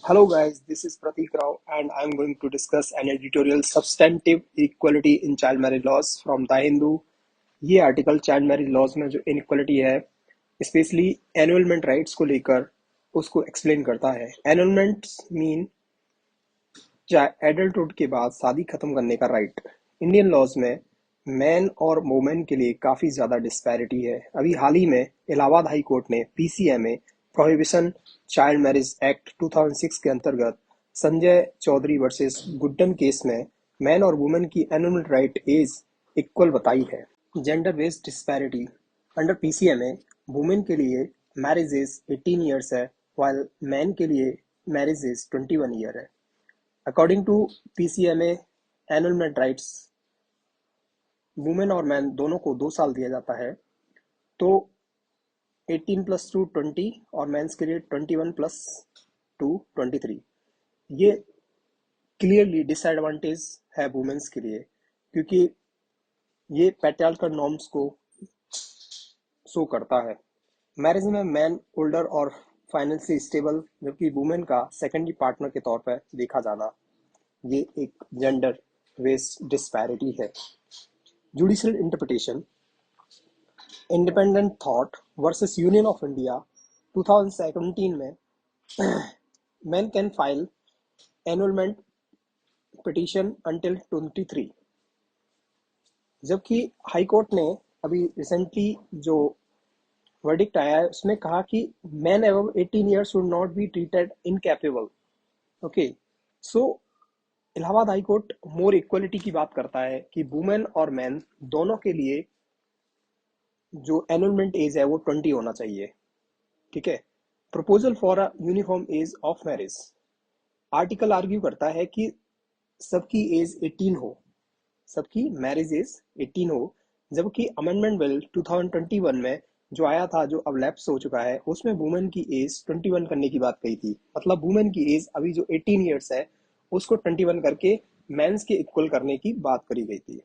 Hello guys, this is Pratik Rao and I'm going to discuss an editorial substantive equality in child marriage laws from The Hindu। ये article child marriage laws में जो inequality है specially एनुअलमेंट rights को लेकर उसको explain करता है। एनुअलमेंट mean adulthood के बाद शादी खत्म करने का राइट। इंडियन लॉज में मैन और वुमेन के लिए काफ़ी ज़्यादा डिस्पैरिटी है। अभी हाल ही में इलाहाबाद हाई कोर्ट ने PCMA prohibition child marriage act 2006 के अंतर्गत संजय चौधरी वर्सेस गुड्डन केस में मैन और वुमेन की एनुअल राइट एज इक्वल बताई है। Gender based disparity under PCMA women के लिए मैरिज एज 18 ईयर्स है, while मैन के लिए मैरिज एज 21 ईयर है। According to PCMA annulment rights women और मैन दोनों को 2 साल दिया जाता है, तो 18 प्लस टू 20 और मेंस के लिए 21 प्लस टू 23। ये क्लियरली डिसएडवांटेज है वुमेन्स के लिए, क्योंकि ये पैट्रियार्कल नॉर्म्स को शो करता है। मैरिज में मैन ओल्डर और फाइनेंशियली स्टेबल जबकि वुमेन का सेकेंडरी पार्टनर के तौर पर देखा जाना, ये एक जेंडर बेस्ड डिस्पैरिटी है। Judicial interpretation independent thought versus Union of India 2017 में man can file annulment petition until 23, जबकि हाई कोर्ट ने अभी रिसेंटली जो वर्डिक्ट आया है उसमें कहा कि man above 18 years should not be treated incapable. Okay, so Allahabad high court more equality की बात करता है कि वुमेन और मैन दोनों के लिए जो एनुअलमेंट एज है वो 20 होना चाहिए। ठीक है। Proposal for a uniform age of marriage article argue करता है कि सबकी एज 18 हो, सबकी मैरिज एज 18 हो, जबकि अमेंडमेंट बिल 2021 में जो आया था, जो अब लैप्स हो चुका है, उसमें वुमेन की एज 21 करने की बात कही थी। मतलब वुमेन की एज अभी जो 18 ईयर्स है उसको 21 करके मेंस के इक्वल करने की बात करी गई थी।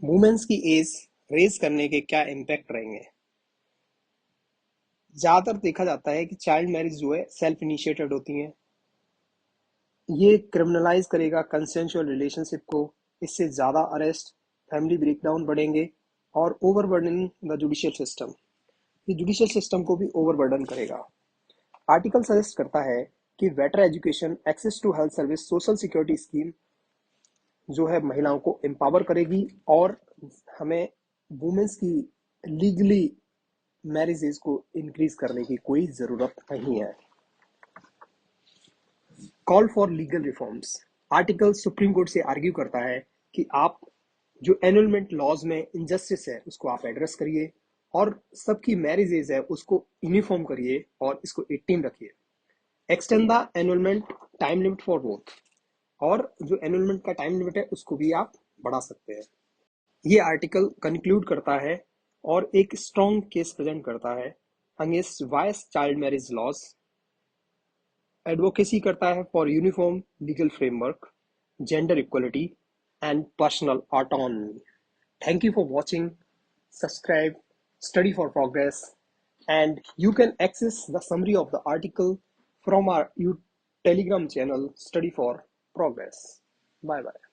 वुमेन्स की एज रेज करने के क्या इम्पैक्ट रहेंगे? ज्यादातर देखा जाता है कि चाइल्ड मैरिज जो है सेल्फ इनिशिएटेड होती हैं। ये क्रिमिनलाइज करेगा कंसेंशुअल रिलेशनशिप को। इससे ज़्यादा अरेस्ट, फैमिली ब्रेकडाउन बढ़ेंगे और ओवरबर्डनिंग द जुडिशियल सिस्टम। ये जुडिशियल सिस्टम को भी ओवरबर्डन करेगा। आर्टिकल सजेस्ट करता है कि better education, access to health service, social security scheme जो है महिलाओं को एम्पावर करेगी और हमें वुमेन्स की लीगली मैरिज एज को इंक्रीज करने की कोई ज़रूरत नहीं है। Call for legal reforms article supreme court से आर्ग्यू करता है कि आप जो एनुअलमेंट लॉज में इनजस्टिस है उसको आप एड्रेस करिए और सबकी मैरिज एज है उसको यूनिफॉर्म करिए और इसको 18 रखिए। Extend the annulment time limit for both, और जो एनुअलमेंट का टाइम लिमिट है उसको भी आप बढ़ा सकते हैं। ये आर्टिकल कंक्लूड करता है और एक स्ट्रॉन्ग केस प्रेजेंट करता है against vice child marriage laws, advocacy करता है for uniform legal framework, gender equality and personal autonomy. Thank you for watching. Subscribe, study for progress, and you can access the summary of the article from our Telegram channel, Study for Progress. Bye bye.